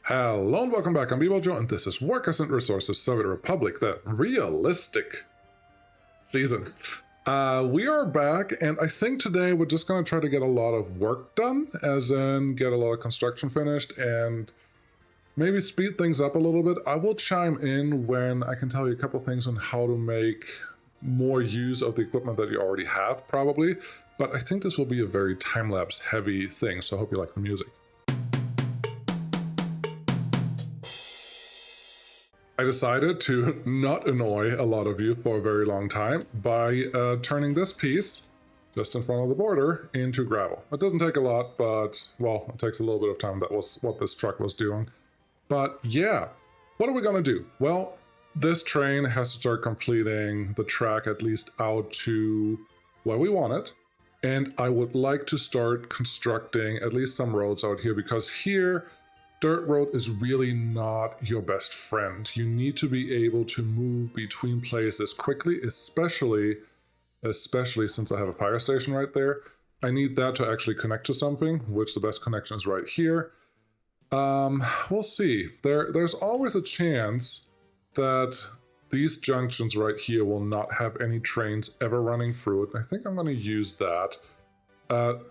Hello and welcome back, I'm Joe, and this is Work As Resources Soviet Republic, the realistic season. We are back, and I think today we're just going to try to get a lot of work done, as in get a lot of construction finished, and maybe speed things up a little bit. I will chime in when I can tell you a couple things on how to make more use of the equipment that you already have, probably, but I think this will be a very time-lapse heavy thing, so I hope you like the music. I decided to not annoy a lot of you for a very long time by turning this piece, just in front of the border, into gravel. It doesn't take a lot, but, well, it takes a little bit of time. That was what this truck was doing. But yeah, what are we gonna do? Well, this train has to start completing the track at least out to where we want it. And I would like to start constructing at least some roads out here, because here, dirt road is really not your best friend. You need to be able to move between places quickly, especially since I have a fire station right there. I need that to actually connect to something, which the best connection is right here. We'll see. There's always a chance that these junctions right here will not have any trains ever running through it. I think I'm going to use that.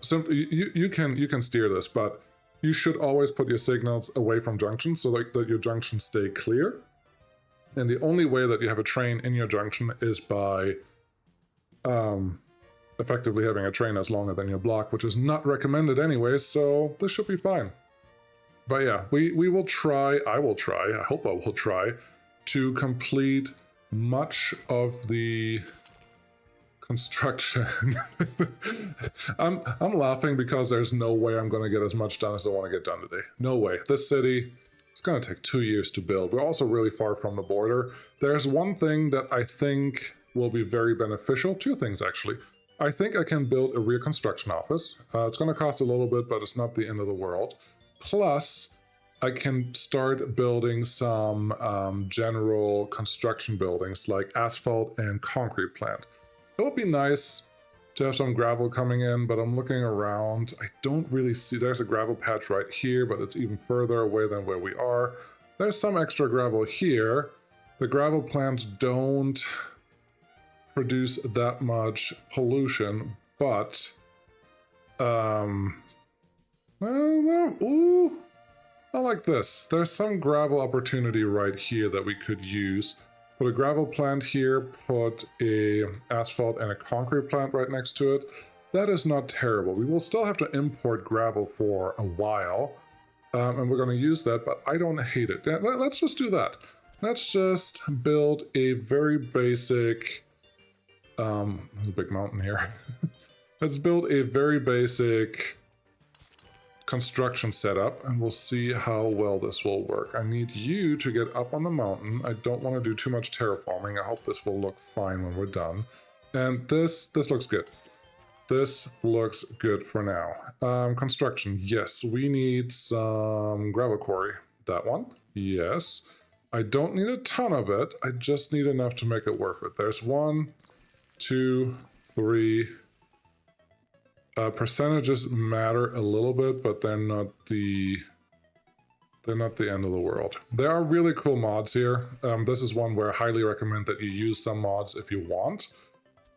Simply, you can steer this, but you should always put your signals away from junctions so that your junctions stay clear. And the only way that you have a train in your junction is by effectively having a train that's longer than your block, which is not recommended anyway, so this should be fine. But yeah, we will try, I hope I will try, to complete much of the construction. I'm laughing because there's no way I'm going to get as much done as I want to get done today. No way. This city, it's going to take 2 years to build. We're also really far from the border. There's one thing that I think will be very beneficial. Two things, actually. I think I can build a rear construction office. It's going to cost a little bit, but it's not the end of the world. Plus, I can start building some general construction buildings like asphalt and concrete plant. It would be nice to have some gravel coming in, but I'm looking around. I don't really see, there's a gravel patch right here, but it's even further away than where we are. There's some extra gravel here. The gravel plants don't produce that much pollution, but, ooh, I like this. There's some gravel opportunity right here that we could use. Put a gravel plant here, put a asphalt and a concrete plant right next to it. That is not terrible. We will still have to import gravel for a while, and we're going to use that, but I don't hate it. Yeah, let's just do that. Let's just build a very basic, there's a big mountain here. Let's build a very basic construction setup, and we'll see how well this will work. I need you to get up on the mountain. I don't want to do too much terraforming. I hope this will look fine when we're done. And this looks good. This looks good for now. Construction, yes, we need some gravel quarry. That one, yes. I don't need a ton of it. I just need enough to make it worth it. There's 1, 2, 3. Percentages matter a little bit, but they're not the end of the world. There are really cool mods here. This is one where I highly recommend that you use some mods if you want.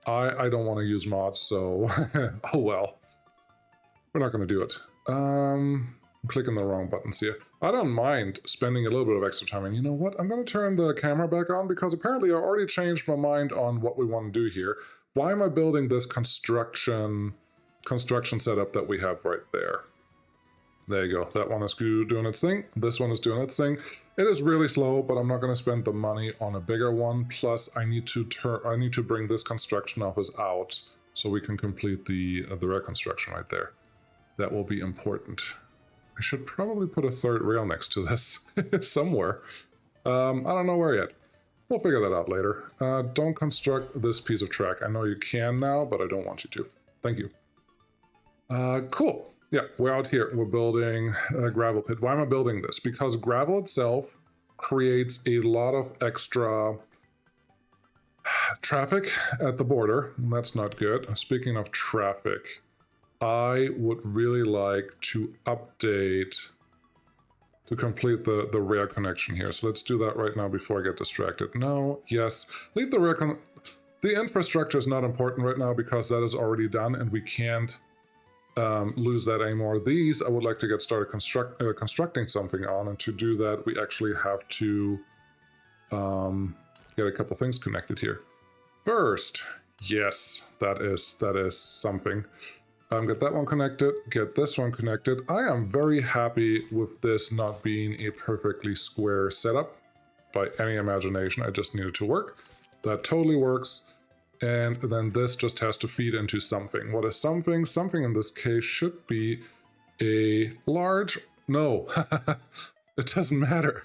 I don't want to use mods, so oh well. We're not going to do it. I'm clicking the wrong buttons here. I don't mind spending a little bit of extra time, and you know what? I'm going to turn the camera back on because apparently I already changed my mind on what we want to do here. Why am I building this construction setup that we have right there? There you go. That one is doing its thing. This one is doing its thing. It is really slow, but I'm not going to spend the money on a bigger one. Plus, I need to bring this construction office out so we can complete the reconstruction right there. That will be important. I should probably put a third rail next to this somewhere. I don't know where yet. We'll figure that out later. Don't construct this piece of track. I know you can now, but I don't want you to. Thank you. Cool. Yeah, we're out here. We're building a gravel pit. Why am I building this? Because gravel itself creates a lot of extra traffic at the border, and that's not good. Speaking of traffic, I would really like to update to complete the rail connection here. So let's do that right now before I get distracted. No, yes. Leave the rail the infrastructure is not important right now because that is already done and we can't lose that anymore. These I would like to get started constructing something on, and to do that we actually have to get a couple things connected here. First, yes, that is something. Get that one connected, get this one connected. I am very happy with this not being a perfectly square setup by any imagination. I just need it to work. That totally works. And then this just has to feed into something. What is something? Something in this case should be a large... No, it doesn't matter.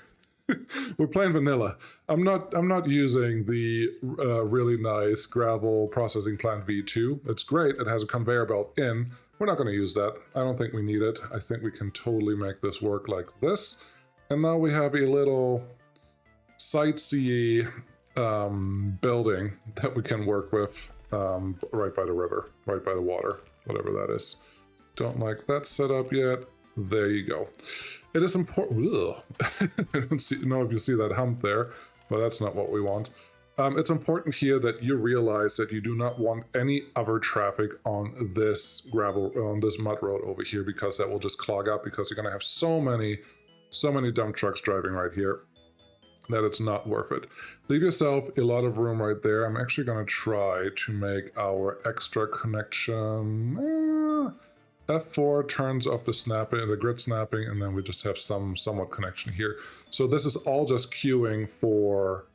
We're playing vanilla. I'm not using the really nice gravel processing plant V2. It's great. It has a conveyor belt in. We're not going to use that. I don't think we need it. I think we can totally make this work like this. And now we have a little sightsee building that we can work with right by the river, right by the water, whatever that is. Don't like that setup yet. There you go. It is important. I don't know if you see that hump there, but that's not what we want. It's important here that you realize that you do not want any other traffic on this mud road over here, because that will just clog up, because you're going to have so many dump trucks driving right here that it's not worth it. Leave yourself a lot of room right there. I'm actually going to try to make our extra connection. F4 turns off the grid snapping, and then we just have somewhat connection here. So this is all just queuing for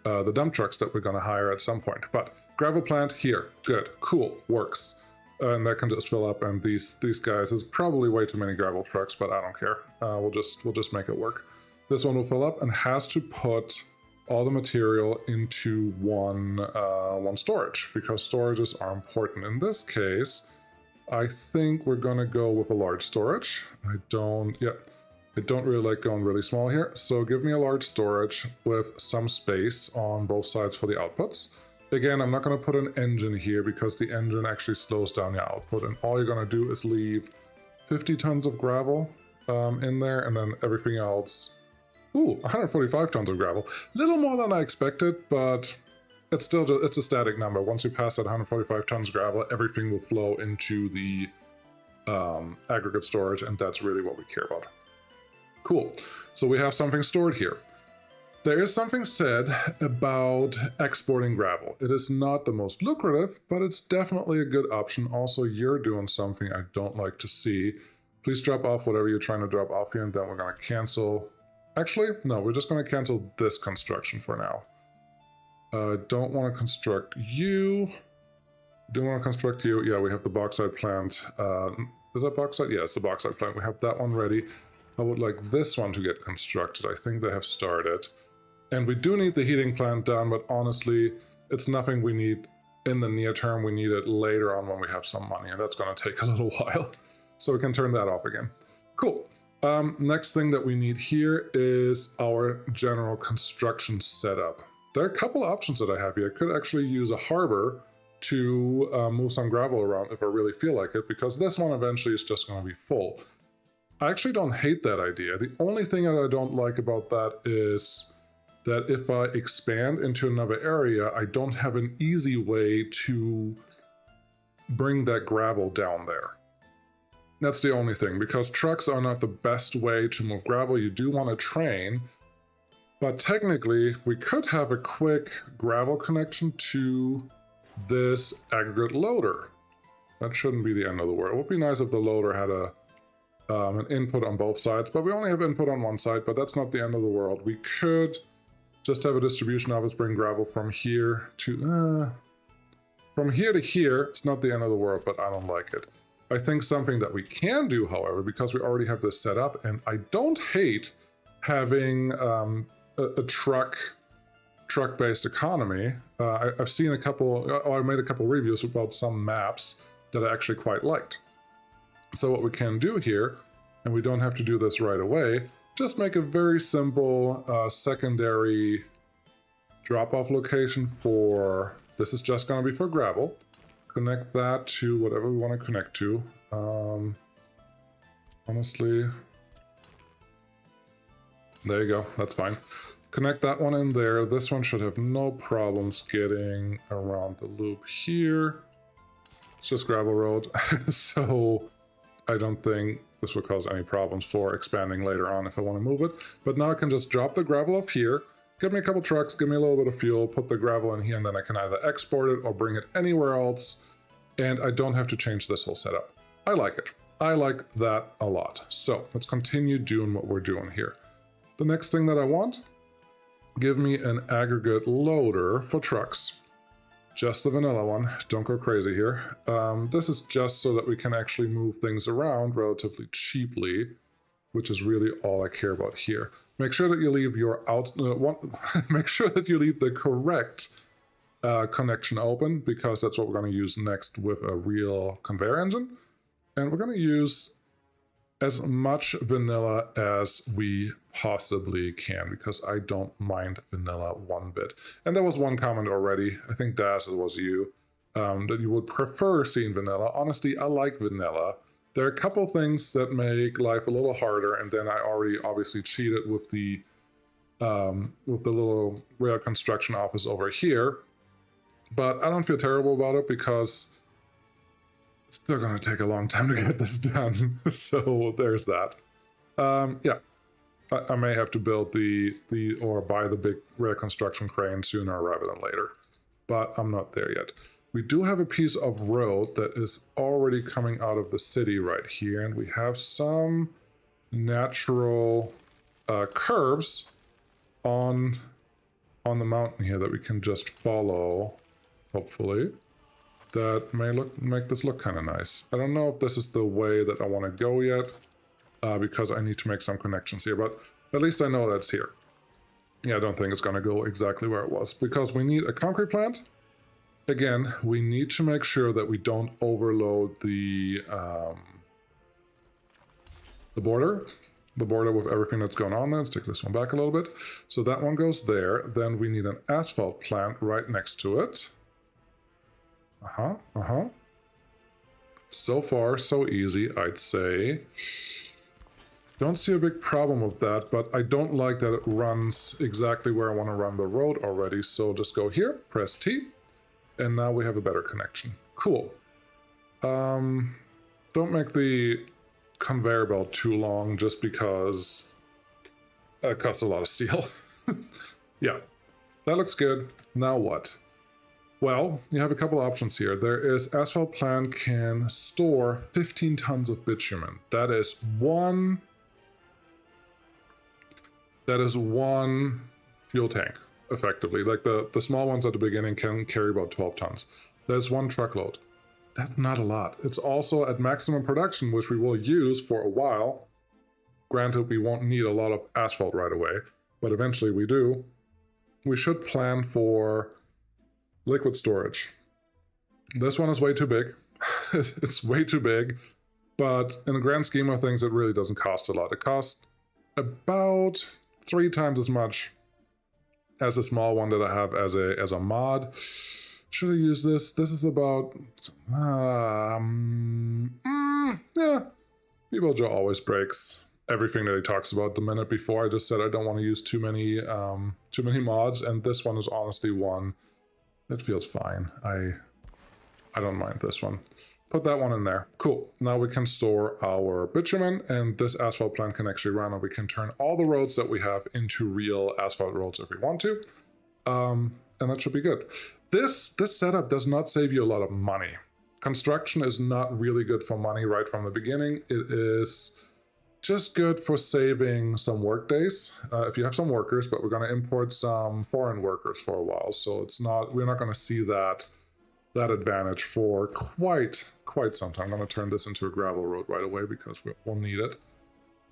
the dump trucks that we're going to hire at some point. But gravel plant here, good, cool, works. And that can just fill up, and these guys, is probably way too many gravel trucks, but I don't care. We'll just make it work. This one will fill up and has to put all the material into one storage, because storages are important. In this case, I think we're gonna go with a large storage. I don't really like going really small here. So give me a large storage with some space on both sides for the outputs. Again, I'm not gonna put an engine here because the engine actually slows down your output, and all you're gonna do is leave 50 tons of gravel in there, and then everything else. Ooh, 145 tons of gravel. Little more than I expected, but it's still it's a static number. Once you pass that 145 tons gravel, everything will flow into the aggregate storage, and that's really what we care about. Cool. So we have something stored here. There is something said about exporting gravel. It is not the most lucrative, but it's definitely a good option. Also, you're doing something I don't like to see. Please drop off whatever you're trying to drop off here, and then we're going to cancel. Actually, no, we're just going to cancel this construction for now. Don't want to construct you. Do want to construct you. Yeah, we have the bauxite plant. Is that bauxite? Yeah, it's the bauxite plant. We have that one ready. I would like this one to get constructed. I think they have started. And we do need the heating plant done, but honestly, it's nothing we need in the near term. We need it later on when we have some money, and that's going to take a little while. So we can turn that off again. Cool. Next thing that we need here is our general construction setup. There are a couple of options that I have here. I could actually use a harbor to move some gravel around if I really feel like it, because this one eventually is just going to be full. I actually don't hate that idea. The only thing that I don't like about that is that if I expand into another area, I don't have an easy way to bring that gravel down there. That's the only thing, because trucks are not the best way to move gravel. You do want a train, but technically we could have a quick gravel connection to this aggregate loader. That shouldn't be the end of the world. It would be nice if the loader had an input on both sides, but we only have input on one side, but that's not the end of the world. We could just have a distribution office bring gravel from here to here. It's not the end of the world, but I don't like it. I think something that we can do, however, because we already have this set up, and I don't hate having a truck-based economy. I've seen I made a couple reviews about some maps that I actually quite liked. So what we can do here, and we don't have to do this right away, just make a very simple secondary drop-off location for, this is just going to be for gravel. Connect that to whatever we want to connect to. Honestly, There you go, that's fine. Connect that one in there. This one should have no problems getting around the loop here. It's just gravel road, so I don't think this will cause any problems for expanding later on if I want to move it. But now I can just drop the gravel up here, give me a couple trucks, give me a little bit of fuel, put the gravel in here, and then I can either export it or bring it anywhere else, and I don't have to change this whole setup. I like it. I like that a lot. So let's continue doing what we're doing here. The next thing that I want, give me an aggregate loader for trucks. Just the vanilla one, don't go crazy here. This is just so that we can actually move things around relatively cheaply, which is really all I care about here. Make sure that you leave your make sure that you leave the correct connection open, because that's what we're going to use next with a real conveyor engine. And we're going to use as much vanilla as we possibly can, because I don't mind vanilla one bit. And there was one comment already, I think Daz, it was you, that you would prefer seeing vanilla. Honestly, I like vanilla. There are a couple things that make life a little harder, and then I already obviously cheated with the little rail construction office over here. But I don't feel terrible about it, because it's still going to take a long time to get this done. So there's that. Yeah, I may have to build or buy the big rail construction crane sooner rather than later, but I'm not there yet. We do have a piece of road that is already coming out of the city right here, and we have some natural curves on the mountain here that we can just follow, hopefully. That may make this look kind of nice. I don't know if this is the way that I want to go yet, because I need to make some connections here, but at least I know that's here. Yeah, I don't think it's going to go exactly where it was, because we need a concrete plant. Again, we need to make sure that we don't overload the border with everything that's going on there. Let's take this one back a little bit. So that one goes there. Then we need an asphalt plant right next to it. So far, so easy, I'd say. Don't see a big problem with that, but I don't like that it runs exactly where I want to run the road already. So just go here, press T, and now we have a better connection. Cool. Don't make the conveyor belt too long, just because it costs a lot of steel. Yeah, that looks good. Now what? Well, you have a couple options here. There is asphalt plant can store 15 tons of bitumen. That is one fuel tank, effectively. Like the small ones at the beginning can carry about 12 tons. That's one truckload. That's not a lot. It's also at maximum production, which we will use for a while. Granted, we won't need a lot of asphalt right away, but eventually we do. We should plan for liquid storage. This one is way too big. It's way too big, but in the grand scheme of things, it really doesn't cost a lot. It costs about 3 times as much as the small one that I have as a mod. Should I use this? This is about yeah. People Joe always breaks everything that he talks about the minute before. I just said I don't want to use too many mods, and this one is honestly one that feels fine. I don't mind this one. Put that one in there. Cool. Now we can store our bitumen, and this asphalt plant can actually run, and we can turn all the roads that we have into real asphalt roads if we want to. And that should be good. This setup does not save you a lot of money. Construction is not really good for money right from the beginning. It is just good for saving some work days if you have some workers, but we're going to import some foreign workers for a while, so we're not going to see that advantage for quite some time. I'm going to turn this into a gravel road right away because we'll need it.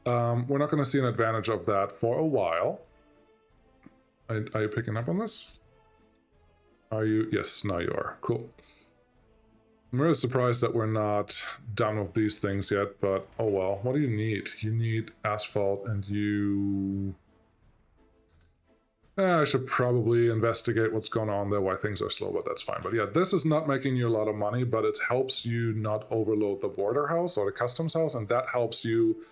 We're not going to see an advantage of that for a while. Are you picking up on this? Are you? Yes, now you are. Cool. I'm really surprised that we're not done with these things yet, but oh well. What do you need? You need asphalt, and you... I should probably investigate what's going on there, why things are slow, but that's fine. But yeah, this is not making you a lot of money, but it helps you not overload the border house or the customs house, and that helps you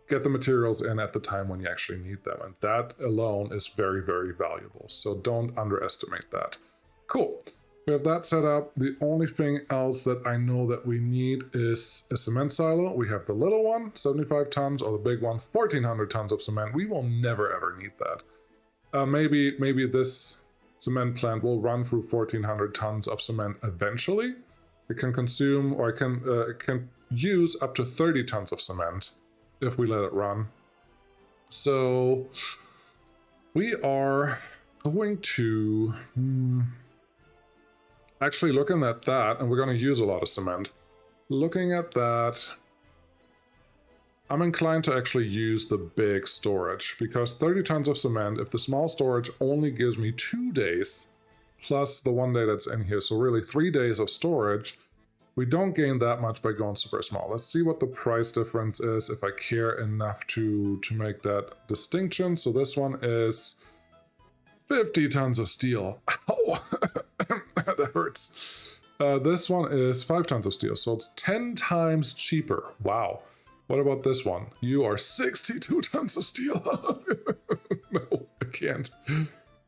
get the materials in at the time when you actually need them. And that alone is very, very valuable. So don't underestimate that. Cool. We have that set up. The only thing else that I know that we need is a cement silo. We have the little one, 75 tons, or the big one, 1,400 tons of cement. We will never ever need that. Maybe this cement plant will run through 1,400 tons of cement eventually. It can consume, or it can use up to 30 tons of cement if we let it run. So we are going to... Actually, looking at that, and we're going to use a lot of cement. Looking at that, I'm inclined to actually use the big storage, because 30 tons of cement, if the small storage only gives me 2 days, plus the 1 day that's in here, so really 3 days of storage, we don't gain that much by going super small. Let's see what the price difference is if I care enough to make that distinction. So this one is 50 tons of steel. Ow! That hurts. This one is 5 tons of steel, so it's 10 times cheaper. Wow. What about this one? You are 62 tons of steel. No, I can't.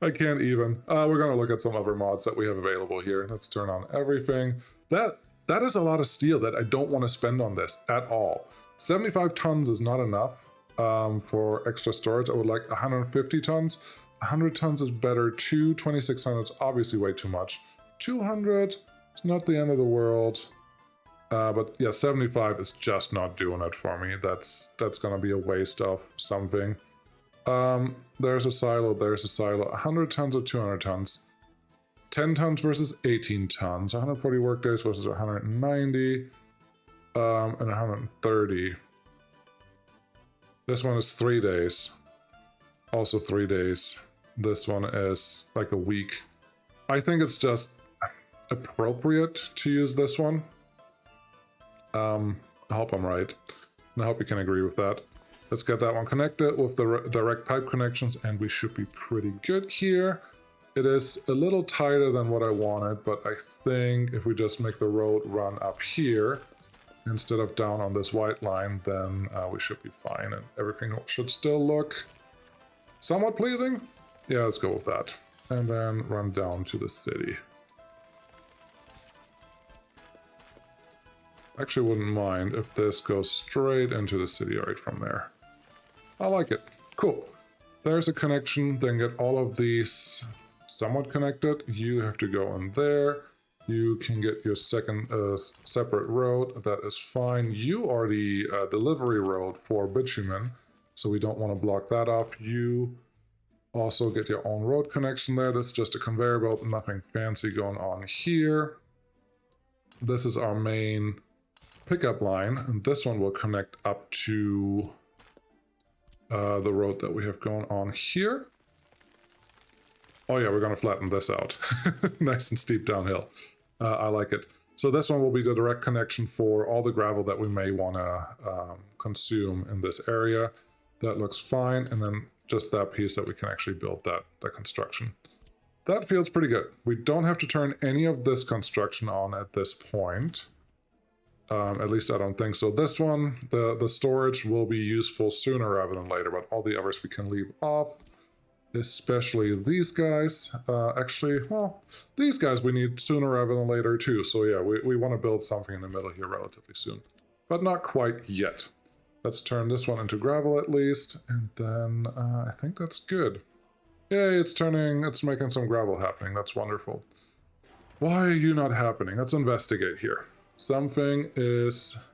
I can't even. We're going to look at some other mods that we have available here. Let's turn on everything. That is a lot of steel that I don't want to spend on this at all. 75 tons is not enough for extra storage. I would like 150 tons. 100 tons is better. 2,600 is obviously way too much. 200 is not the end of the world. But yeah, 75 is just not doing it for me. That's going to be a waste of something. There's a silo. 100 tons or 200 tons. 10 tons versus 18 tons. 140 workdays versus 190. And 130. This one is 3 days. Also 3 days. This one is like a week. I think it's just appropriate to use this one. I hope I'm right. And I hope you can agree with that. Let's get that one connected with the direct pipe connections, and we should be pretty good here. It is a little tighter than what I wanted, but I think if we just make the road run up here instead of down on this white line, then we should be fine, and everything should still look somewhat pleasing. Yeah, let's go with that. And then run down to the city. Actually wouldn't mind if this goes straight into the city right from there. I like it. Cool. There's a connection. Then get all of these somewhat connected. You have to go in there. You can get your second separate road. That is fine. You are the delivery road for bitumen, so we don't want to block that off. You also get your own road connection there. That's just a conveyor belt, nothing fancy going on here. This is our main pickup line, and this one will connect up to the road that we have going on here. Oh yeah, we're going to flatten this out. Nice and steep downhill. I like it. So this one will be the direct connection for all the gravel that we may want to consume in this area. That looks fine, and then just that piece that we can actually build that construction. That feels pretty good. We don't have to turn any of this construction on at this point. At least I don't think so. This one, the storage will be useful sooner rather than later, but all the others we can leave off, especially these guys. Actually, well, these guys we need sooner rather than later too. So yeah, we want to build something in the middle here relatively soon, but not quite yet. Let's turn this one into gravel at least, and then I think that's good. Yay, it's making some gravel happening. That's wonderful. Why are you not happening? Let's investigate here. Something is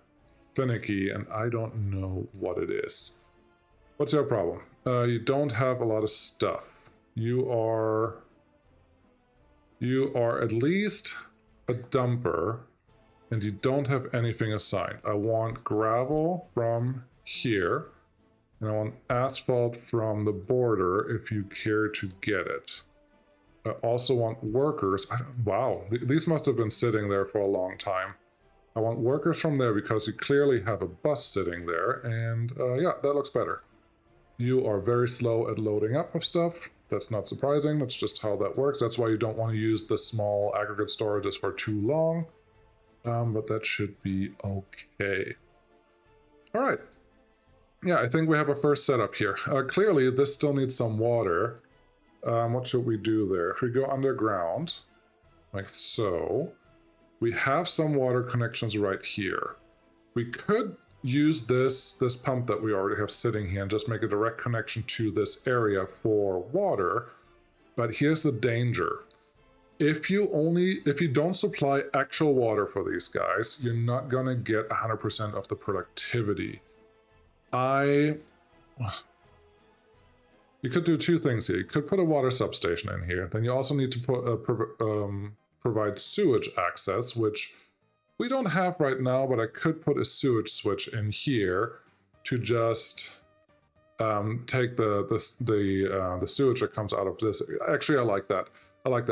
finicky, and I don't know what it is. What's your problem? You don't have a lot of stuff. You are at least a dumper, and you don't have anything assigned. I want gravel from here, and I want asphalt from the border if you care to get it. I also want workers. Wow, these must have been sitting there for a long time. I want workers from there because you clearly have a bus sitting there, and yeah, that looks better. You are very slow at loading up of stuff. That's not surprising. That's just how that works. That's why you don't want to use the small aggregate storages for too long. But that should be okay. All right. yeah, I think we have a first setup here. Clearly, this still needs some water. What should we do there? If we go underground, like so, we have some water connections right here. We could use this pump that we already have sitting here and just make a direct connection to this area for water. But here's the danger. If you don't supply actual water for these guys, you're not gonna get 100% of the productivity. You could do two things here. You could put a water substation in here. Then you also need to provide sewage access, which we don't have right now, but I could put a sewage switch in here to just take the sewage that comes out of this. Actually, I like that.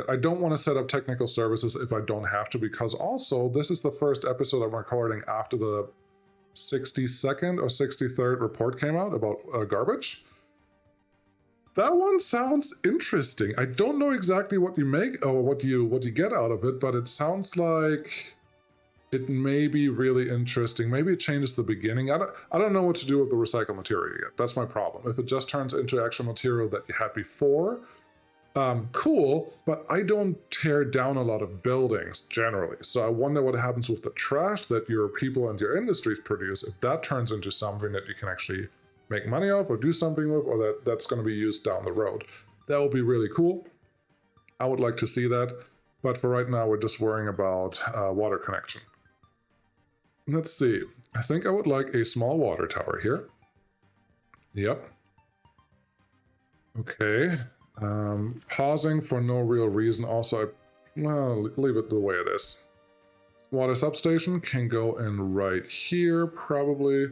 I don't want to set up technical services if I don't have to, because also this is the first episode I'm recording after the 62nd or 63rd report came out about garbage. That one sounds interesting. I don't know exactly what you make or what you get out of it, but it sounds like it may be really interesting. Maybe it changes the beginning. I don't know what to do with the recycled material yet. That's my problem. If it just turns into actual material that you had before, cool, but I don't tear down a lot of buildings generally. So I wonder what happens with the trash that your people and your industries produce, if that turns into something that you can actually make money off or do something with, or that's going to be used down the road. That will be really cool. I would like to see that, but for right now, we're just worrying about water connection. Let's see. I think I would like a small water tower here. Yep. Okay. Pausing for no real reason. Also, leave it the way it is. Water substation can go in right here, probably.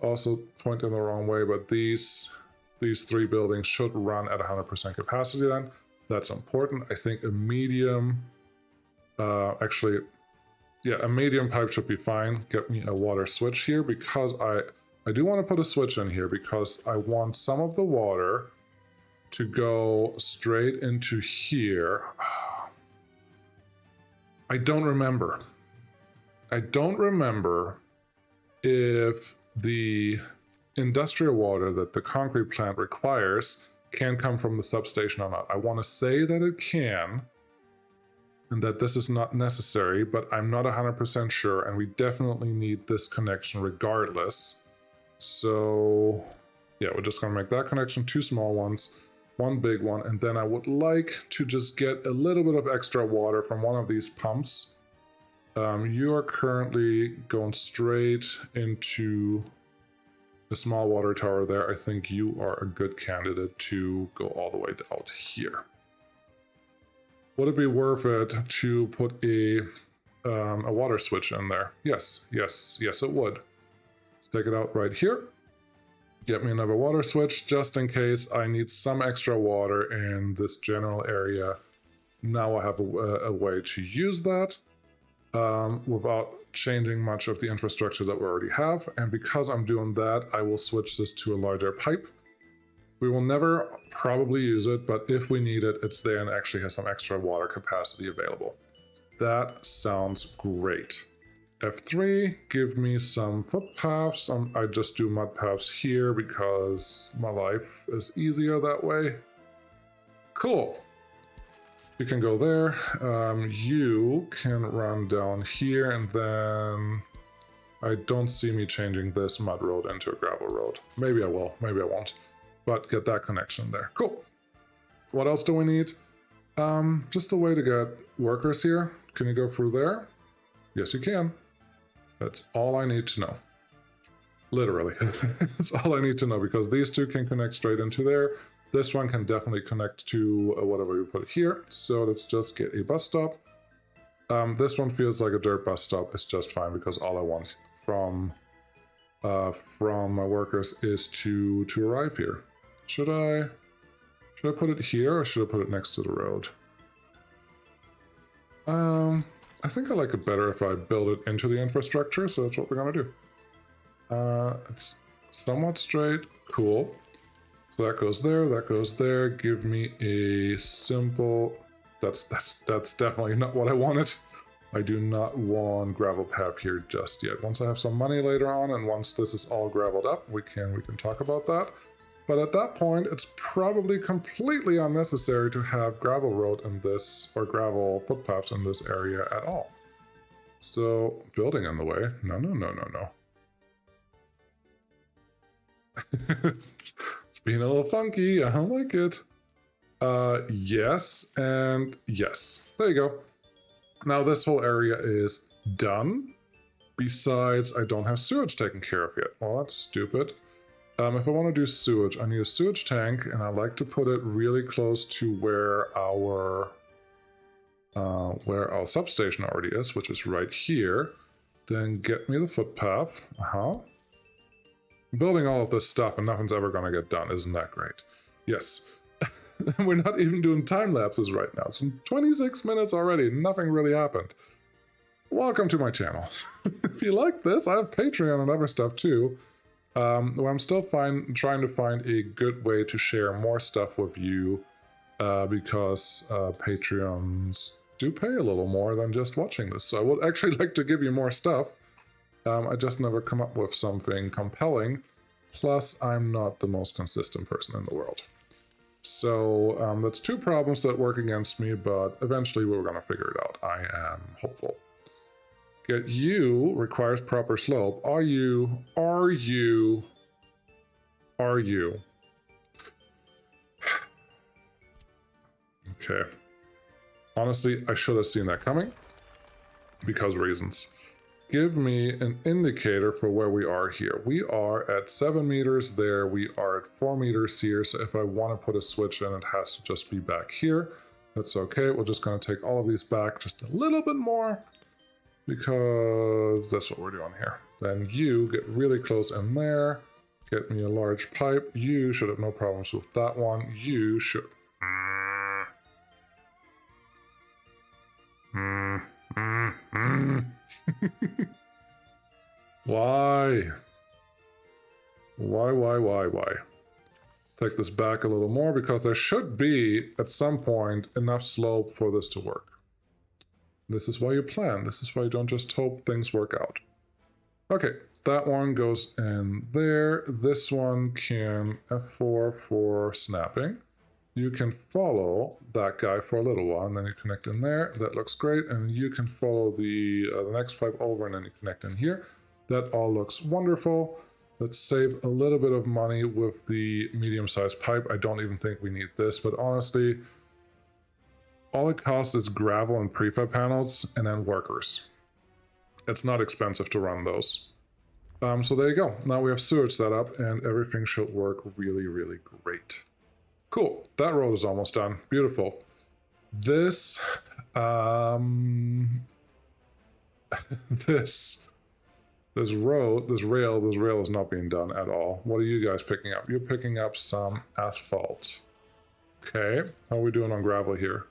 Also pointing the wrong way, but these three buildings should run at 100% capacity then. That's important. I think a medium, a medium pipe should be fine. Get me a water switch here, because I do want to put a switch in here because I want some of the water to go straight into here. I don't remember if the industrial water that the concrete plant requires can come from the substation or not. I want to say that it can, and that this is not necessary, but I'm not 100% sure, and we definitely need this connection regardless. So yeah, we're just going to make that connection, two small ones, one big one, and then I would like to just get a little bit of extra water from one of these pumps. You are currently going straight into the small water tower there. I think you are a good candidate to go all the way out here. Would it be worth it to put a water switch in there? Yes, it would. Let's take it out right here. Get me another water switch just in case I need some extra water in this general area. Now I have a way to use that without changing much of the infrastructure that we already have. And because I'm doing that, I will switch this to a larger pipe. We will never probably use it, but if we need it, it's there and actually has some extra water capacity available. That sounds great. F3, give me some footpaths. I just do mud paths here because my life is easier that way. Cool. You can go there. You can run down here, and then I don't see me changing this mud road into a gravel road. Maybe I will, maybe I won't. But get that connection there. Cool. What else do we need? Just a way to get workers here. Can you go through there? Yes, you can. That's all I need to know. Literally. That's all I need to know, because these two can connect straight into there. This one can definitely connect to whatever we put here. So let's just get a bus stop. This one feels like a dirt bus stop. It's just fine, because all I want from my workers is to arrive here. Should I put it here, or should I put it next to the road? I think I like it better if I build it into the infrastructure, so that's what we're gonna do. It's somewhat straight, cool. So that goes there, that goes there. Give me a simple, that's definitely not what I wanted. I do not want gravel path here just yet. Once I have some money later on, and once this is all graveled up, we can talk about that. But at that point, it's probably completely unnecessary to have gravel road in this, or gravel footpaths in this area at all. So, building in the way. No, no, no, no, no. It's being a little funky. I don't like it. Yes, and yes. There you go. Now this whole area is done. Besides, I don't have sewage taken care of yet. Well, that's stupid. If I want to do sewage, I need a sewage tank, and I like to put it really close to where our substation already is, which is right here. Then get me the footpath. Building all of this stuff and nothing's ever going to get done. Isn't that great? Yes. We're not even doing time lapses right now. It's 26 minutes already. Nothing really happened. Welcome to my channel. If you like this, I have Patreon and other stuff too. Where I'm still trying to find a good way to share more stuff with you because Patreons do pay a little more than just watching this. So I would actually like to give you more stuff. I just never come up with something compelling. Plus, I'm not the most consistent person in the world. So that's two problems that work against me, but eventually we're going to figure it out. I am hopeful. Get you requires proper slope. Are you? Okay. Honestly, I should have seen that coming. Because reasons. Give me an indicator for where we are here. We are at 7 meters there. We are at 4 meters here. So if I want to put a switch in, it has to just be back here. That's okay. We're just going to take all of these back just a little bit more because that's what we're doing here. Then you get really close in there. Get me a large pipe. You should have no problems with that one. You should. Why? Why? Let's take this back a little more because there should be, at some point, enough slope for this to work. This is why you plan. This is why you don't just hope things work out. Okay, that one goes in there. This one can F4 for snapping. You can follow that guy for a little while, and then you connect in there. That looks great. And you can follow the next pipe over, and then you connect in here. That all looks wonderful. Let's save a little bit of money with the medium-sized pipe. I don't even think we need this, but honestly, all it costs is gravel and prefab panels, and then workers. It's not expensive to run those. So there you go. Now we have sewage set up, and everything should work really, really great. Cool, that road is almost done. Beautiful. This, this rail is not being done at all. What are you guys picking up? You're picking up some asphalt. Okay, how are we doing on gravel here?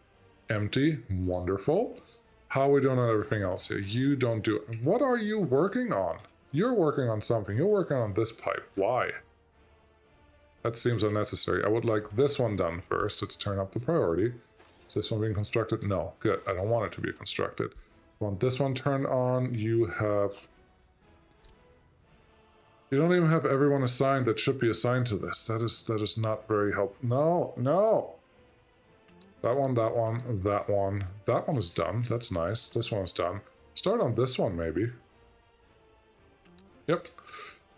Empty, wonderful. How are we doing on everything else here? You don't do it. What are you working on? You're working on something. You're working on this pipe. Why? That seems unnecessary. I would like this one done first. Let's turn up the priority. Is this one being constructed? No. Good. I don't want it to be constructed. I want this one turned on. You don't even have everyone assigned that should be assigned to this. That is not very helpful. No. That one. That one is done. That's nice. This one is done. Start on this one, maybe. Yep.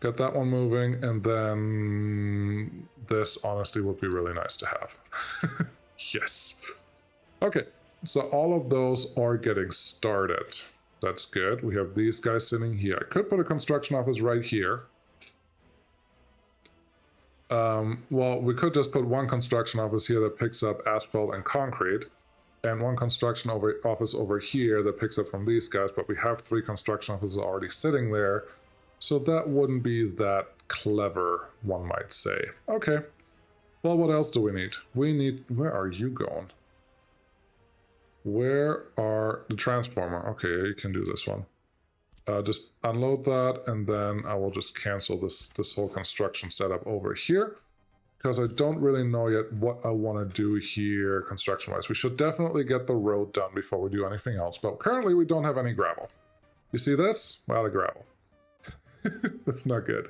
Get that one moving, and then this honestly would be really nice to have. Yes. Okay, so all of those are getting started. That's good. We have these guys sitting here. I could put a construction office right here. Well, we could just put one construction office here that picks up asphalt and concrete, and one construction office over here that picks up from these guys, but we have 3 construction offices already sitting there. So that wouldn't be that clever, one might say. Okay. Well, what else do we need? Where are you going? Where are the transformer? Okay, you can do this one. Just unload that, and then I will just cancel this whole construction setup over here. because I don't really know yet what I want to do here construction-wise. We should definitely get the road done before we do anything else, but currently we don't have any gravel. You see this? We're out of gravel. That's not good.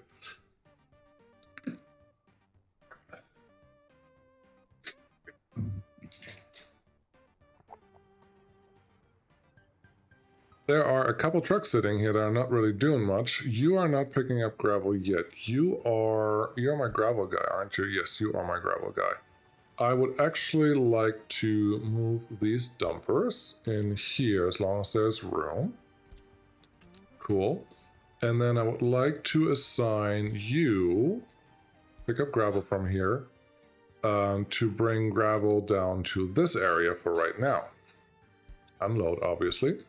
There are a couple trucks sitting here that are not really doing much. You are not picking up gravel yet. You're my gravel guy, aren't you? Yes, you are my gravel guy. I would actually like to move these dumpers in here as long as there's room. Cool. And then I would like to assign you, pick up gravel from here, to bring gravel down to this area for right now. Unload, obviously.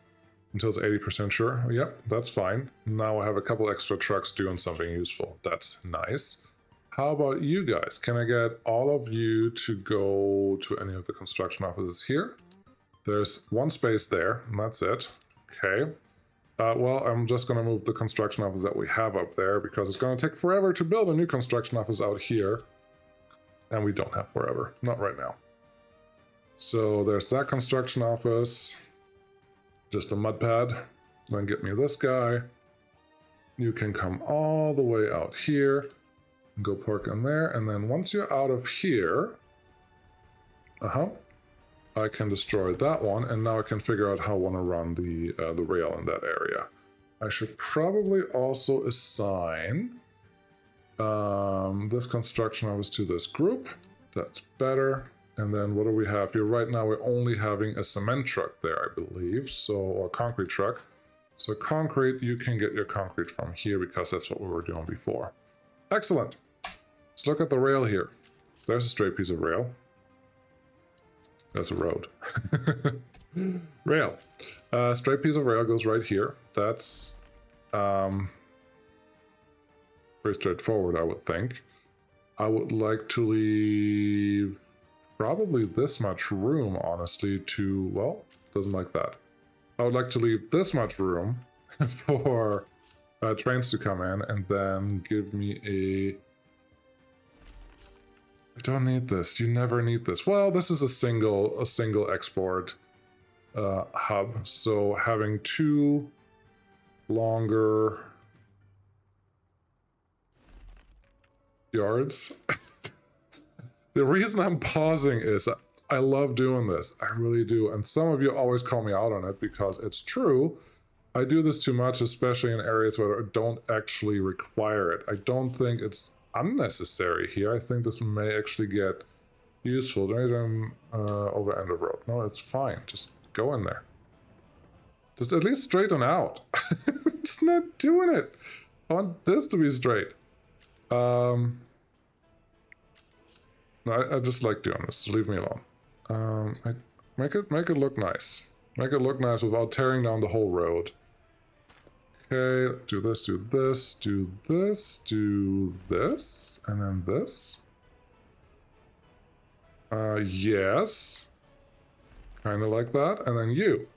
Until it's 80% sure. Yep, that's fine. Now I have a couple extra trucks doing something useful. That's nice. How about you guys? Can I get all of you to go to any of the construction offices here? There's one space there, and that's it. Okay. Well, I'm just going to move the construction office that we have up there because it's going to take forever to build a new construction office out here. And we don't have forever. Not right now. So there's that construction office. Just a mud pad. Then get me this guy. You can come all the way out here and go park in there. And then once you're out of here, I can destroy that one. And now I can figure out how I want to run the rail in that area. I should probably also assign this construction office to this group. That's better. And then what do we have here? Right now we're only having a cement truck there, I believe. So, or a concrete truck. So concrete, you can get your concrete from here because that's what we were doing before. Excellent. Let's look at the rail here. There's a straight piece of rail. That's a road. Rail. Straight piece of rail goes right here. That's very straightforward, I would think. I would like to leave probably this much room, honestly, to, well, doesn't like that. I would like to leave this much room for trains to come in, and then give me a... I don't need this. You never need this. Well, this is a single export hub, so having two longer yards. The reason I'm pausing is I love doing this. I really do. And some of you always call me out on it because it's true. I do this too much, especially in areas where I don't actually require it. I don't think it's unnecessary here. I think this may actually get useful. Don't over end of road. No, it's fine. Just go in there. Just at least straighten out. It's not doing it. I want this to be straight. No, I just like doing this, so leave me alone. Make it look nice. Make it look nice without tearing down the whole road. Okay, do this, do this, do this, do this, and then this. Yes. Kind of like that, and then you.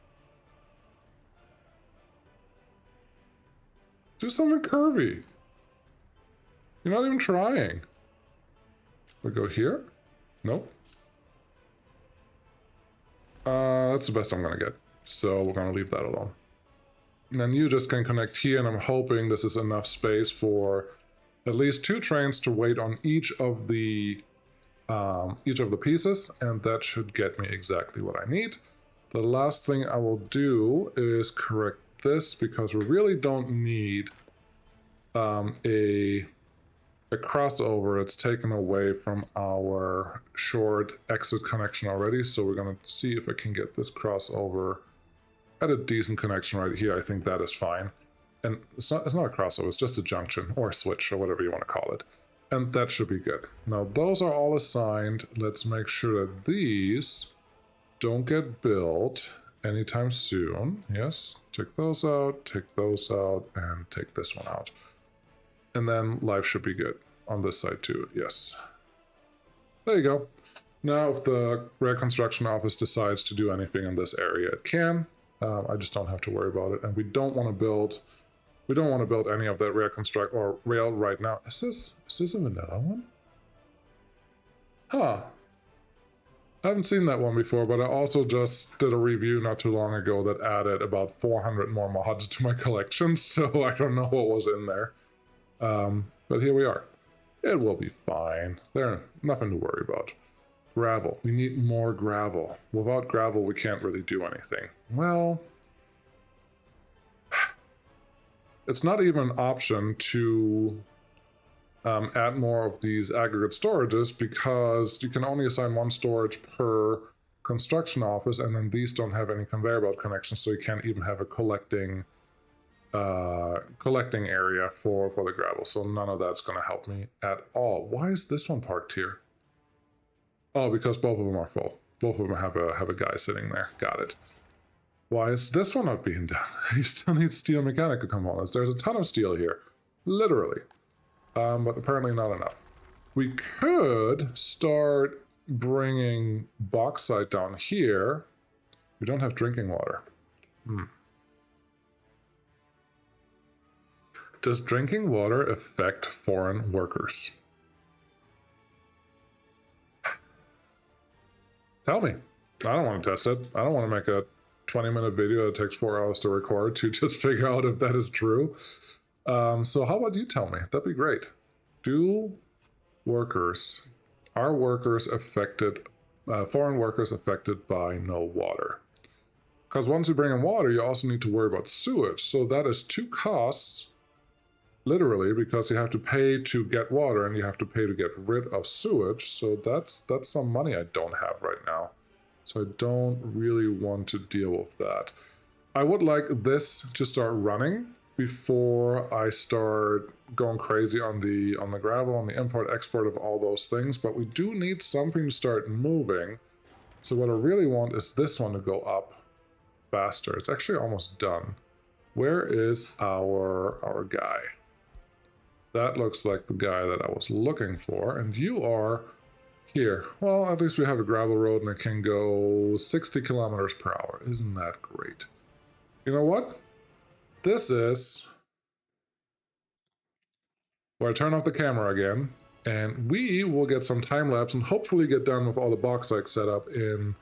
Do something curvy. You're not even trying. We go here? Nope. That's the best I'm gonna get. So we're gonna leave that alone. And then you just can connect here, and I'm hoping this is enough space for at least 2 trains to wait on each of the pieces, and that should get me exactly what I need. The last thing I will do is correct this because we really don't need a crossover. It's taken away from our short exit connection already, so we're going to see if I can get this crossover at a decent connection right here. I think that is fine. And it's not a crossover, it's just a junction or a switch or whatever you want to call it. And that should be good. Now those are all assigned. Let's make sure that these don't get built anytime soon. Yes, take those out, and take this one out. And then life should be good on this side too, yes. There you go. Now if the rail construction office decides to do anything in this area, it can. I just don't have to worry about it. And we don't want to build any of that rail construct or rail right now. Is this a vanilla one? Huh. I haven't seen that one before, but I also just did a review not too long ago that added about 400 more mods to my collection, so I don't know what was in there. But here we are. It will be fine. There's nothing to worry about. Gravel. We need more gravel. Without gravel, we can't really do anything. Well, it's not even an option to add more of these aggregate storages because you can only assign one storage per construction office, and then these don't have any conveyor belt connections, so you can't even have a collecting area for the gravel. So none of that's going to help me at all. Why is this one parked here? Oh, because both of them are full. Both of them have a guy sitting there. Got it. Why is this one not being done? You still need steel mechanical components. There's a ton of steel here, literally. But apparently not enough. We could start bringing bauxite down here. We don't have drinking water. Does drinking water affect foreign workers? Tell me. I don't want to test it. I don't want to make a 20-minute video that takes 4 hours to record to just figure out if that is true. So how about you tell me? That'd be great. Are workers affected, foreign workers affected by no water? Because once you bring in water, you also need to worry about sewage. So that is 2 costs, literally, because you have to pay to get water and you have to pay to get rid of sewage. So that's some money I don't have right now. So I don't really want to deal with that. I would like this to start running before I start going crazy on the gravel, on the import export of all those things, but we do need something to start moving. So what I really want is this one to go up faster. It's actually almost done. Where is our guy? That looks like the guy that I was looking for, and you are here. Well, at least we have a gravel road and it can go 60 kilometers per hour. Isn't that great? You know what? This is where I turn off the camera again, and we will get some time lapse and hopefully get done with all the bauxite setup in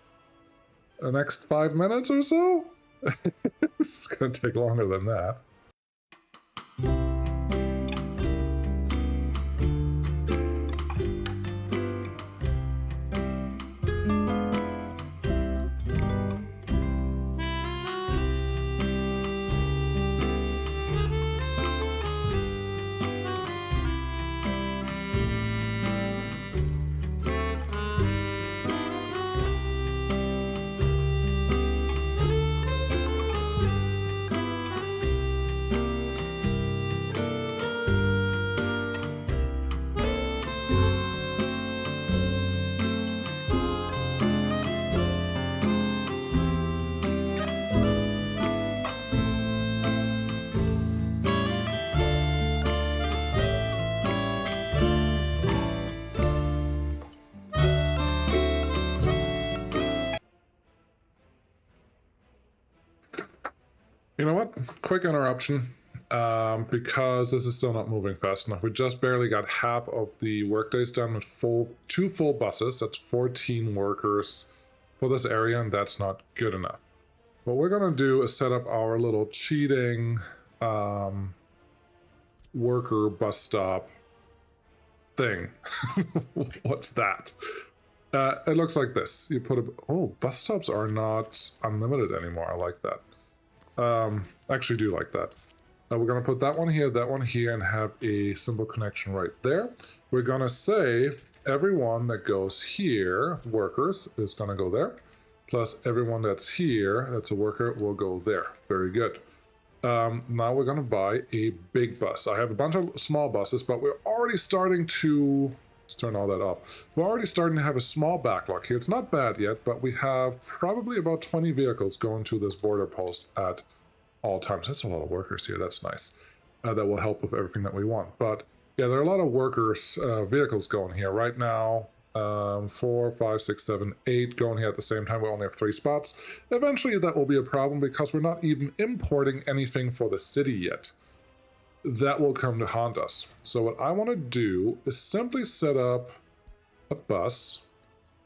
the next 5 minutes or so. It's going to take longer than that. You know what? Quick interruption, because this is still not moving fast enough. We just barely got half of the workdays done with 2 full buses. That's 14 workers for this area, and that's not good enough. What we're going to do is set up our little cheating worker bus stop thing. What's that? It looks like this. You put a... Oh, bus stops are not unlimited anymore. I like that. I actually do like that. We're going to put that one here, and have a simple connection right there. We're going to say everyone that goes here, workers, is going to go there. Plus everyone that's here, that's a worker, will go there. Very good. Now we're going to buy a big bus. I have a bunch of small buses, but we're already starting to... Let's turn all that off. We're already starting to have a small backlog here. It's not bad yet, but we have probably about 20 vehicles going to this border post at all times. That's a lot of workers here. That's nice. That will help with everything that we want. But yeah, there are a lot of workers, vehicles going here right now. 4, 5, 6, 7, 8 going here at the same time. We only have 3 spots. Eventually that will be a problem because we're not even importing anything for the city yet. That will come to haunt us. So what I want to do is simply set up a bus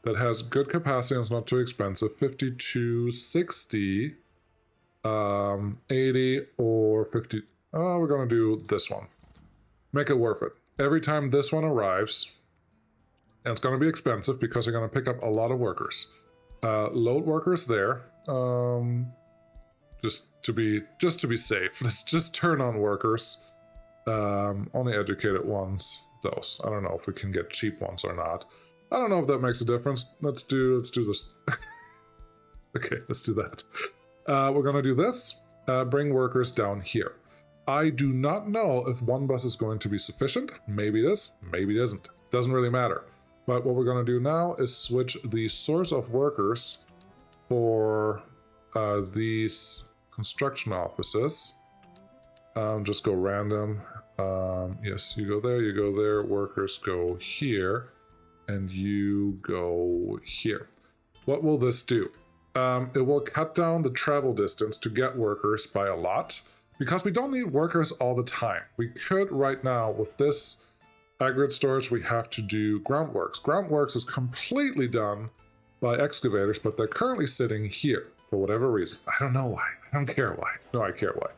that has good capacity and it's not too expensive. 52, 60, 80, or 50. Oh, we're going to do this one. Make it worth it. Every time this one arrives, and it's going to be expensive because you're going to pick up a lot of workers. Load workers there. Just to be safe. Let's just turn on workers. Only educated ones. Those. I don't know if we can get cheap ones or not. I don't know if that makes a difference. Let's do this. Okay, let's do that. We're gonna do this. Bring workers down here. I do not know if one bus is going to be sufficient. Maybe it is, maybe it isn't. Doesn't really matter. But what we're gonna do now is switch the source of workers for these construction offices. Just go random. Yes, you go there, workers go here, and you go here. What will this do? It will cut down the travel distance to get workers by a lot, because we don't need workers all the time. We could right now, with this aggregate storage, we have to do groundworks. Groundworks is completely done by excavators, but they're currently sitting here for whatever reason. I don't know why. I don't care why. No, I care why.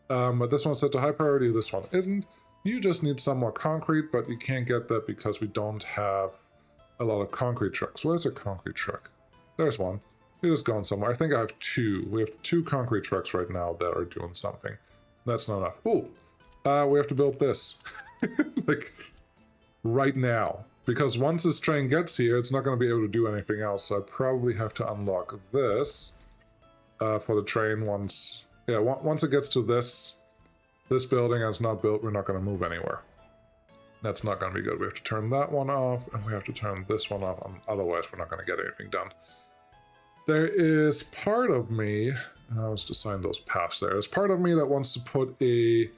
But this one's set to high priority, this one isn't. You just need some more concrete, but you can't get that because we don't have a lot of concrete trucks. Where's a concrete truck? There's one. It is going somewhere. I think I have two. We have 2 concrete trucks right now that are doing something. That's not enough. Ooh, we have to build this. Like, right now. Because once this train gets here, it's not going to be able to do anything else. So I probably have to unlock this for the train once... Yeah, once it gets to this building and it's not built, we're not going to move anywhere. That's not going to be good. We have to turn that one off, and we have to turn this one off. Otherwise, we're not going to get anything done. There is part of me... let's just assign those paths there. There's part of me that wants to put a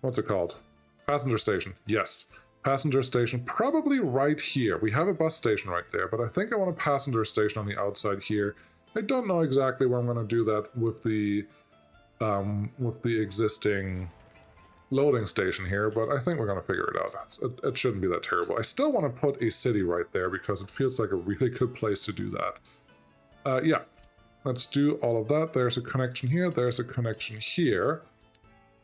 what's it called? Passenger station. Yes. Passenger station, probably right here. We have a bus station right there, but I think I want a passenger station on the outside here. I don't know exactly where I'm going to do that with the existing loading station here, but I think we're going to figure it out. It shouldn't be that terrible. I still want to put a city right there because it feels like a really good place to do that. Yeah, let's do all of that. There's a connection here. There's a connection here.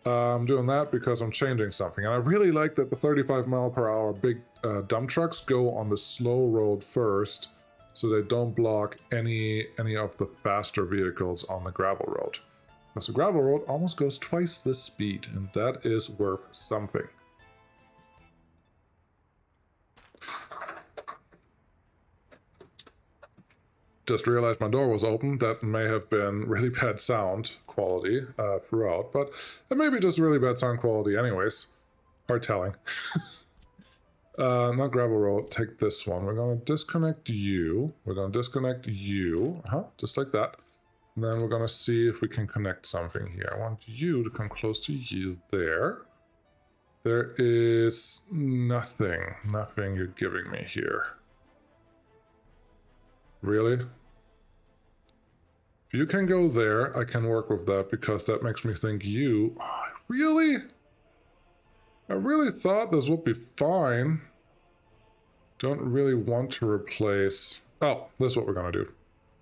I'm doing that because I'm changing something. And I really like that the 35 mile per hour big dump trucks go on the slow road first, so they don't block any of the faster vehicles on the gravel road. Because the gravel road almost goes twice the speed, and that is worth something. Just realized my door was open. That may have been really bad sound quality throughout, but it may be just really bad sound quality anyways. Hard telling. Not gravel road, take this one. We're going to disconnect you. We're going to disconnect you. Just like that. And then we're going to see if we can connect something here. I want you to come close to you there. There is nothing you're giving me here. Really? If you can go there, I can work with that because that makes me think you... Oh, really? I really thought this would be fine. Don't really want to replace... Oh, this is what we're going to do.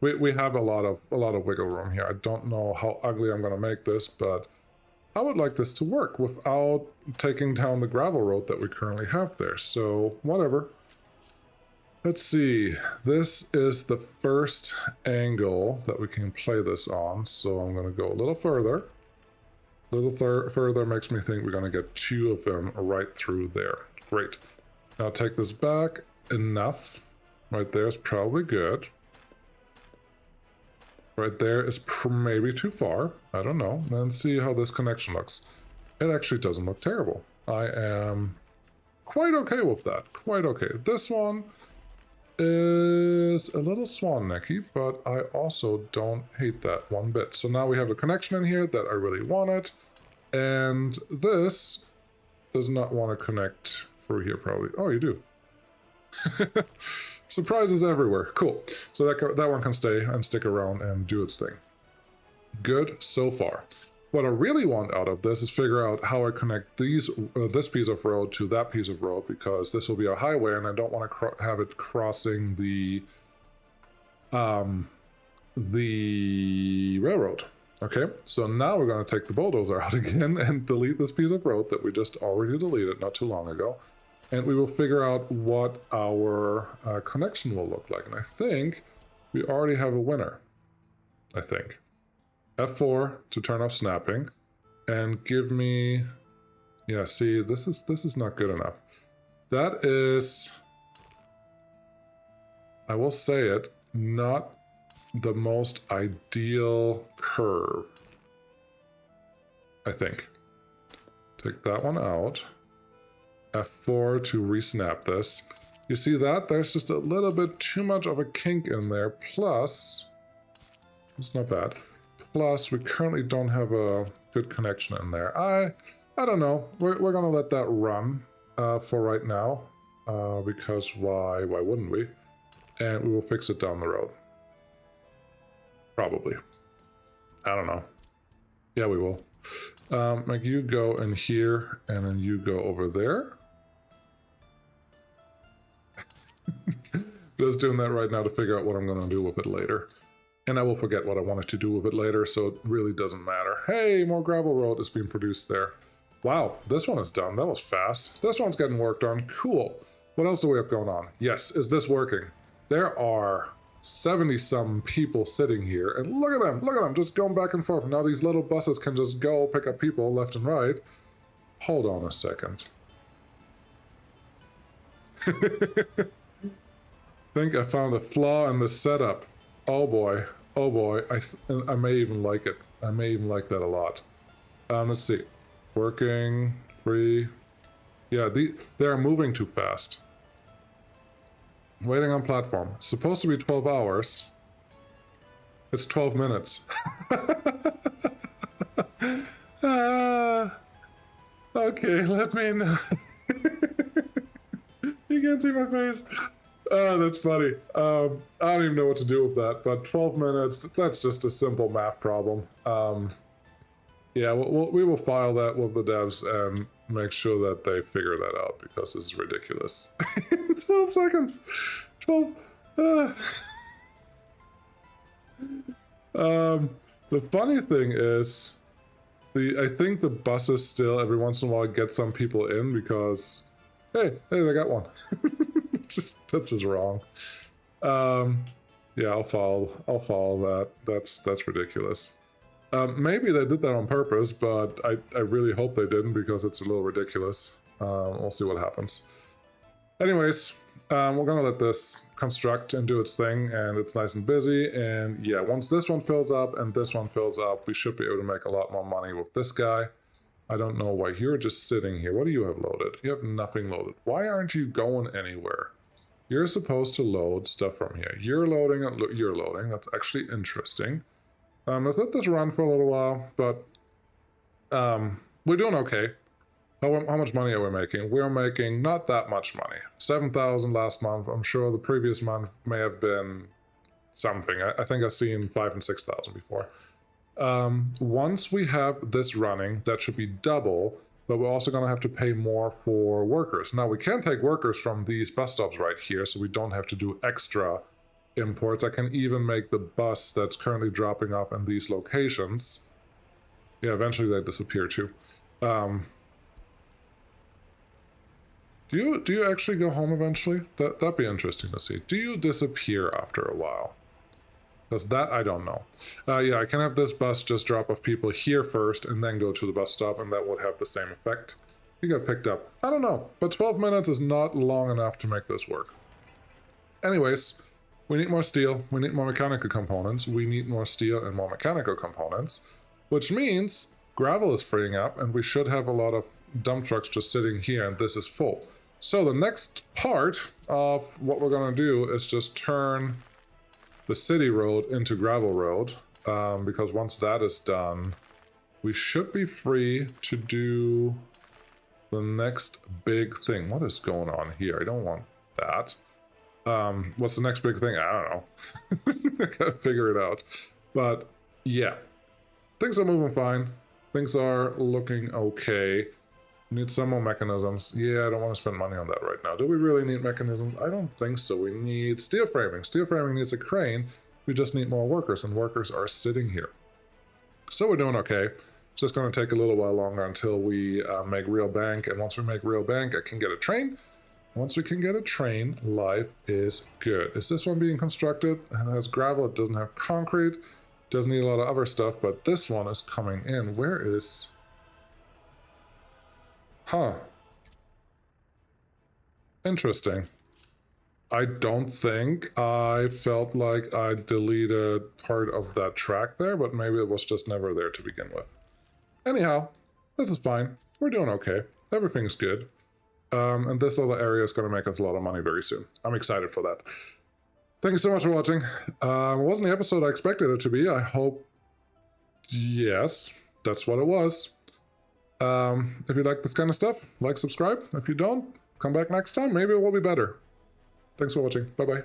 We have a lot of wiggle room here. I don't know how ugly I'm going to make this, but I would like this to work without taking down the gravel road that we currently have there. So, whatever. Let's see. This is the first angle that we can play this on, so I'm going to go a little further. A little further makes me think we're going to get 2 of them right through there. Great. Now take this back. Enough. Right there is probably good. Right there is maybe too far. I don't know. Then see how this connection looks. It actually doesn't look terrible. I am quite okay with that. Quite okay. This one is a little swan necky, but I also don't hate that one bit. So now we have a connection in here that I really wanted. And this does not want to connect through here probably. Oh, you do. Surprises everywhere. Cool. So that one can stay and stick around and do its thing. Good so far. What I really want out of this is figure out how I connect this piece of road to that piece of road, because this will be a highway and I don't want to have it crossing the railroad. Okay, so now we're going to take the bulldozer out again and delete this piece of road that we just already deleted not too long ago. And we will figure out what our connection will look like. And I think we already have a winner. I think. F4 to turn off snapping. And give me... Yeah, see, this is not good enough. That is... I will say it, not the most ideal curve. I think. Take that one out. F4 to resnap this. You see that? There's just a little bit too much of a kink in there. Plus, it's not bad. Plus, we currently don't have a good connection in there. I don't know. We're gonna let that run for right now, because why wouldn't we? And we will fix it down the road. Probably. I don't know. Yeah, we will. Like you go in here, and then you go over there. Just doing that right now to figure out what I'm going to do with it later. And I will forget what I wanted to do with it later, so it really doesn't matter. Hey, more gravel road is being produced there. Wow, this one is done. That was fast. This one's getting worked on. Cool. What else do we have going on? Yes, is this working? There are 70-some people sitting here, and look at them, just going back and forth. Now these little buses can just go pick up people left and right. Hold on a second. Think I found a flaw in the setup. Oh boy, I may even like it. I may even like that a lot. Let's see. Working, free. Yeah, they are moving too fast. Waiting on platform. Supposed to be 12 hours. It's 12 minutes. Okay, let me know. You can't see my face. That's funny. I don't even know what to do with that, but 12 minutes, that's just a simple math problem. Yeah, we will file that with the devs and make sure that they figure that out, because it's ridiculous. 12 seconds! 12... The funny thing is, I think the buses still every once in a while get some people in because, hey, they got one. That's just wrong. Yeah, I'll follow that. That's ridiculous. Maybe they did that on purpose, but I really hope they didn't, because it's a little ridiculous. We'll see what happens. Anyways, we're gonna let this construct and do its thing, and it's nice and busy. And yeah, once this one fills up and this one fills up, we should be able to make a lot more money with this guy. I don't know why you're just sitting here. What do you have loaded? You have nothing loaded. Why aren't you going anywhere? You're supposed to load stuff from here. You're loading. You're loading. That's actually interesting. Let's let this run for a little while, but we're doing okay. How much money are we making? We're making not that much money. 7,000 last month. I'm sure the previous month may have been something. I think I've seen 5,000 and 6,000 before. Once we have this running, that should be double, but we're also going to have to pay more for workers. Now, we can take workers from these bus stops right here, so we don't have to do extra imports. I can even make the bus that's currently dropping off in these locations. Yeah, eventually they disappear too. Do you actually go home eventually? That'd be interesting to see. Do you disappear after a while? Because that I don't know. Yeah, I can have this bus just drop off people here first and then go to the bus stop, and that would have the same effect. You got picked up. I don't know, but 12 minutes is not long enough to make this work. Anyways, we need more steel, we need more mechanical components, we need more steel and more mechanical components, which means gravel is freeing up, and we should have a lot of dump trucks just sitting here, and this is full. So the next part of what we're going to do is just turn the city road into gravel road, because once that is done, we should be free to do the next big thing. What is going on here? I don't want that. What's the next big thing? I don't know. I gotta figure it out. But yeah, things are moving fine. Things are looking okay. Need some more mechanisms. Yeah, I don't want to spend money on that right now. Do we really need mechanisms? I don't think so. We need steel framing. Steel framing needs a crane. We just need more workers, and workers are sitting here. So we're doing okay. It's just going to take a little while longer until we make real bank. And once we make real bank, I can get a train. Once we can get a train, life is good. Is this one being constructed? It has gravel. It doesn't have concrete. It doesn't need a lot of other stuff, but this one is coming in. Where is... Huh. Interesting. I don't think I felt like I deleted part of that track there, but maybe it was just never there to begin with. Anyhow, this is fine. We're doing okay. Everything's good. And this little area is going to make us a lot of money very soon. I'm excited for that. Thank you so much for watching. It wasn't the episode I expected it to be. I hope... Yes, that's what it was. If you like this kind of stuff, like, subscribe. If you don't, come back next time. Maybe it will be better. Thanks for watching. Bye-bye.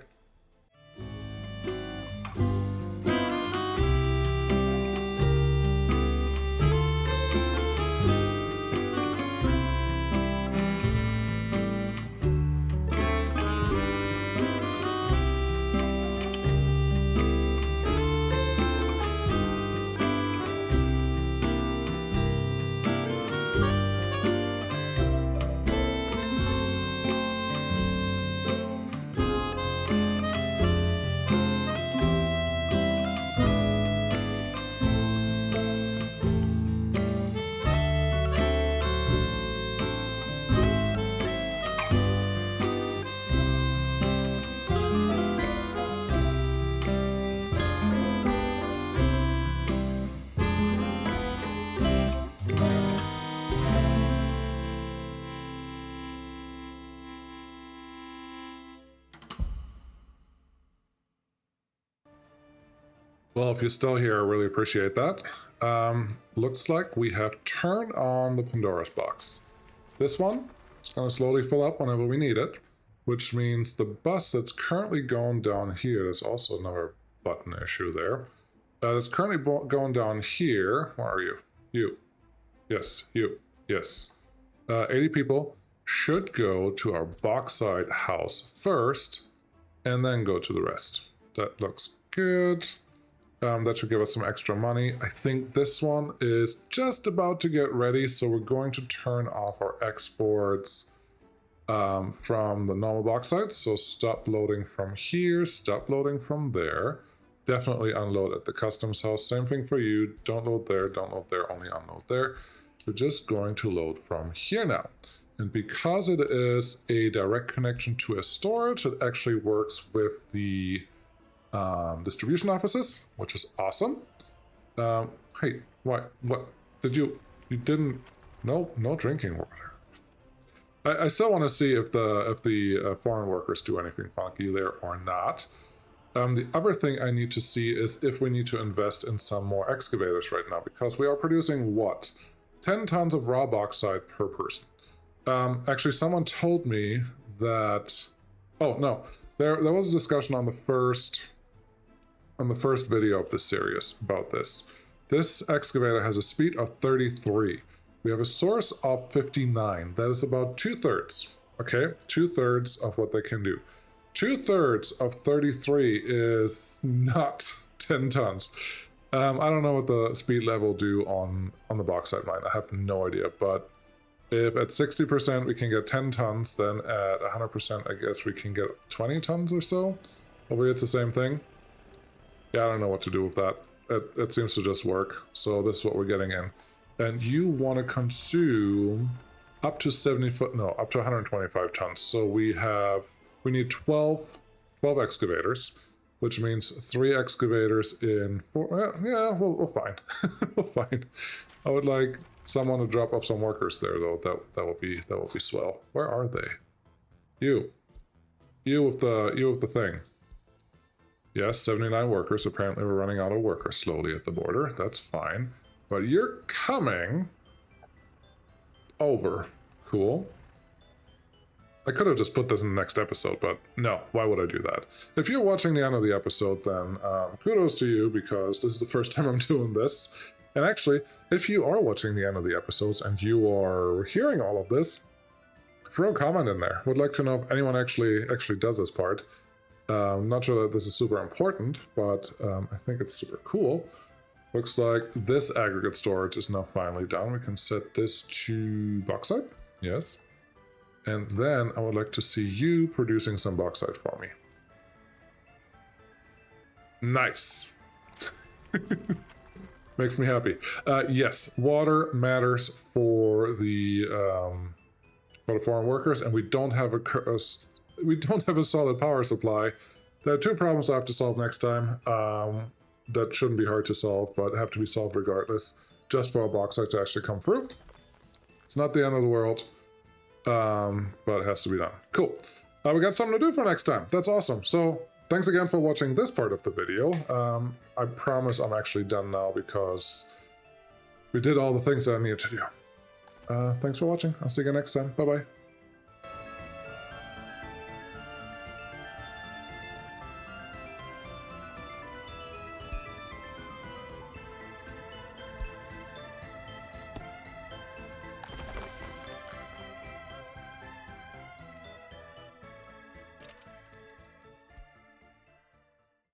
Well, if you're still here, I really appreciate that. Looks like we have turned on the Pandora's box. This one is going to slowly fill up whenever we need it, which means the bus that's currently going down here, there's also another button issue there. It's currently going down here. Where are you? You. Yes, you. Yes. 80 people should go to our Bauxite house first, and then go to the rest. That looks good. That should give us some extra money. I think this one is just about to get ready, so we're going to turn off our exports from the normal Bauxite. So stop loading from here, stop loading from there. Definitely unload at the customs house. Same thing for you. Don't load there, only unload there. We're just going to load from here now. And because it is a direct connection to a storage, it actually works with the distribution offices, which is awesome. Hey, what did you didn't, no drinking water. I still want to see if the foreign workers do anything funky there or not. The other thing I need to see is if we need to invest in some more excavators right now, because we are producing what? 10 tons of raw bauxite per person. Actually, someone told me that, oh no, there was a discussion on the first video of this series about this. This excavator has a speed of 33. We have a source of 59. That is about 2/3. Okay, 2/3 of what they can do. 2/3 of 33 is not 10 tons. I don't know what the speed level do on the bauxite mine. I have no idea, but if at 60% we can get 10 tons, then at 100% I guess we can get 20 tons or so. Over here it's the same thing. Yeah, I don't know what to do with that. It seems to just work. So this is what we're getting in. And you want to consume up to 125 tons. So we need 12 excavators, which means 3 excavators in 4. Yeah, we'll find. We'll find. I would like someone to drop off some workers there, though. That will be swell. Where are they? You with the thing. Yes, 79 workers. Apparently we're running out of workers slowly at the border. That's fine. But you're coming over. Cool. I could have just put this in the next episode, but no, why would I do that? If you're watching the end of the episode, then kudos to you, because this is the first time I'm doing this. And actually, if you are watching the end of the episodes and you are hearing all of this, throw a comment in there. Would like to know if anyone actually does this part. Not sure that this is super important, but I think it's super cool. Looks like this aggregate storage is now finally done. We can set this to bauxite. Yes. And then I would like to see you producing some bauxite for me. Nice. Makes me happy. Yes, water matters for the foreign workers, and we don't have a solid power supply. There are two problems I have to solve next time. That shouldn't be hard to solve, but have to be solved regardless, just for a bauxite to actually come through. It's not the end of the world, but it has to be done. Cool. We got something to do for next time. That's awesome. So thanks again for watching this part of the video. I promise I'm actually done now because we did all the things that I needed to do. Thanks for watching. I'll see you again next time. Bye-bye.